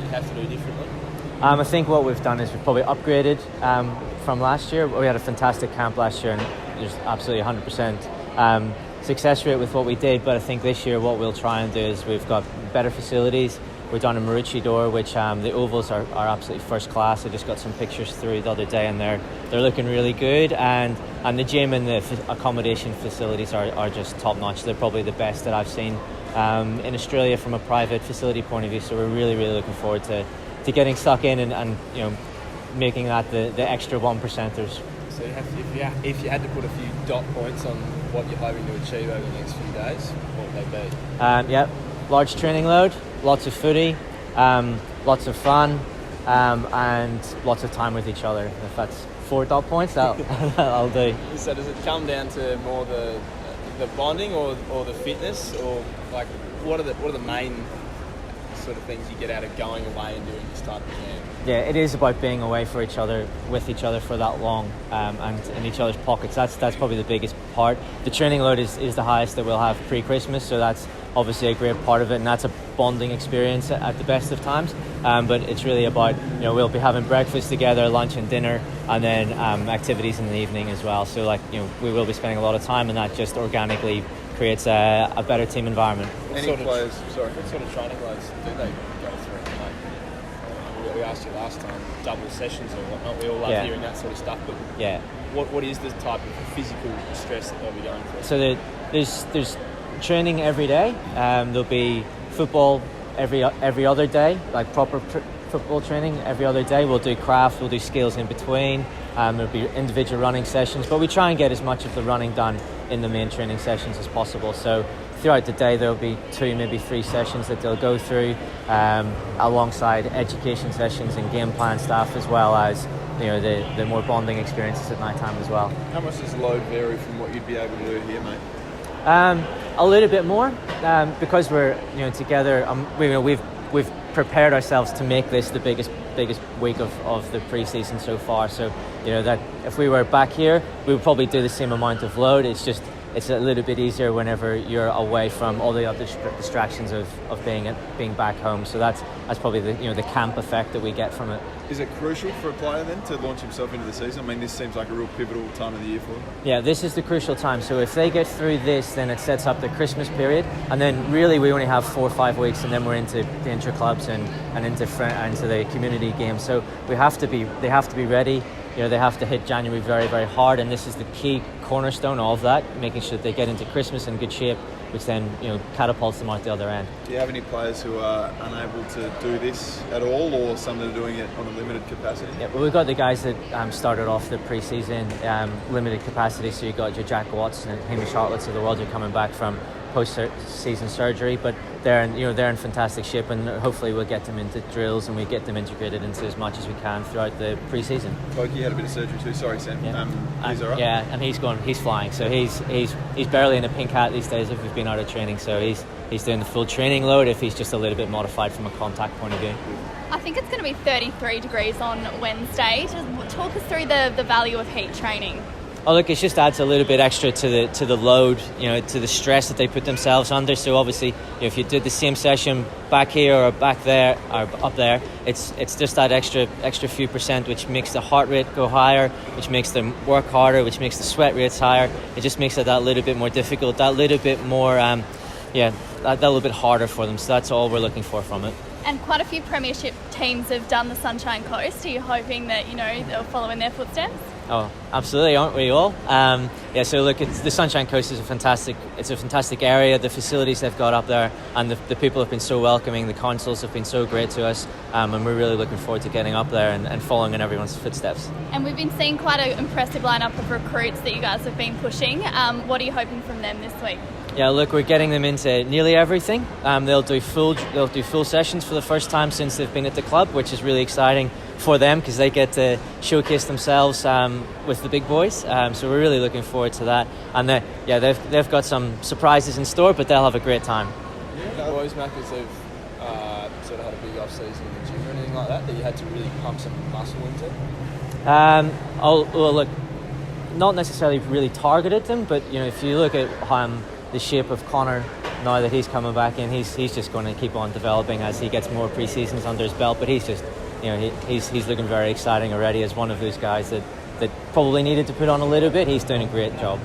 you have to do differently? I think what we've done is we've probably upgraded from last year. We had a fantastic camp last year, and there's absolutely 100% success rate with what we did. But I think this year what we'll try and do is we've got better facilities. We're down in Maroochydore, which the ovals are absolutely first class. I just got some pictures through the other day, and they're looking really good. And the gym and the accommodation facilities are just top notch. They're probably the best that I've seen in Australia from a private facility point of view. So we're really looking forward to getting stuck in and making that the extra 1%ers. So if you had to put a few dot points on what you're hoping to achieve over the next few days, what would they be? Large training load, lots of footy, lots of fun, and lots of time with each other. If that's 4 dot points, that'll do. So does it come down to more the bonding or the fitness, or like what are the main sort of things you get out of going away and doing this type of camp? Yeah, it is about being away with each other for that long, and in each other's pockets. That's probably the biggest part. The training load is the highest that we'll have pre-Christmas, so that's obviously a great part of it, and that's a bonding experience at the best of times. But it's really about, we'll be having breakfast together, lunch and dinner, and then activities in the evening as well. So we will be spending a lot of time, and that just organically creates a better team environment. What sort of training loads do they go through? We asked you last time, double sessions or whatnot. We all love hearing that sort of stuff. But what is the type of physical stress that they'll be going through? So there's training every day. There'll be football every other day, like proper football training every other day. We'll do craft, we'll do skills in between. There'll be individual running sessions, but we try and get as much of the running done in the main training sessions as possible. So throughout the day there'll be 2, maybe 3 sessions that they'll go through, alongside education sessions and game plan stuff, as well as the more bonding experiences at night time as well. How much does the load vary from what you'd be able to do here, mate? A little bit more, because we're together. We've prepared ourselves to make this the biggest week of the pre-season so far. So that if we were back here, we would probably do the same amount of load. It's a little bit easier whenever you're away from all the other distractions of being back home. So that's probably the camp effect that we get from it. Is it crucial for a player then to launch himself into the season? I mean, this seems like a real pivotal time of the year for them. Yeah, this is the crucial time. So if they get through this, then it sets up the Christmas period, and then really we only have 4 or 5 weeks, and then we're into the intra-clubs and into the community games. So they have to be ready. They have to hit January very, very hard, and this is the key cornerstone of that, making sure that they get into Christmas in good shape, which then catapults them out the other end. Do you have any players who are unable to do this at all, or some that are doing it on a limited capacity? Yeah, well, we've got the guys that started off the pre-season limited capacity. So you've got your Jack Watts and Hamish Hartlets of the world who are coming back from post-season surgery, but they're in fantastic shape, and hopefully we'll get them into drills and we get them integrated into as much as we can throughout the pre-season. Loki had a bit of surgery too. Sorry, Sam. He's all right. Yeah, and he's flying. So he's barely in a pink hat these days if we've been out of training. So he's doing the full training load if he's just a little bit modified from a contact point of view. I think it's going to be 33 degrees on Wednesday. Just talk us through the value of heat training. Oh, look, it just adds a little bit extra to the load, to the stress that they put themselves under. So obviously, if you did the same session back here or back there or up there, it's just that extra few percent, which makes the heart rate go higher, which makes them work harder, which makes the sweat rates higher. It just makes it that little bit more difficult, that little bit more, that little bit harder for them. So that's all we're looking for from it. And quite a few premiership teams have done the Sunshine Coast. Are you hoping that they'll follow in their footsteps? Oh, absolutely, aren't we all? So look, the Sunshine Coast is a fantastic area. The facilities they've got up there, and the people have been so welcoming. The councils have been so great to us, and we're really looking forward to getting up there and following in everyone's footsteps. And we've been seeing quite an impressive lineup of recruits that you guys have been pushing. What are you hoping from them this week? Yeah, look, we're getting them into nearly everything. They'll do full sessions for the first time since they've been at the club, which is really exciting for them because they get to showcase themselves with the big boys. So we're really looking forward to that. And they've got some surprises in store, but they'll have a great time. The boys, Maccas, they've sort of had a big off season in the gym or anything like that you had to really pump some muscle into? Look, not necessarily really targeted them, but if you look at the shape of Connor now that he's coming back in, he's just going to keep on developing as he gets more pre-seasons under his belt. But he's just, he's looking very exciting already as one of those guys that probably needed to put on a little bit. He's doing a great job.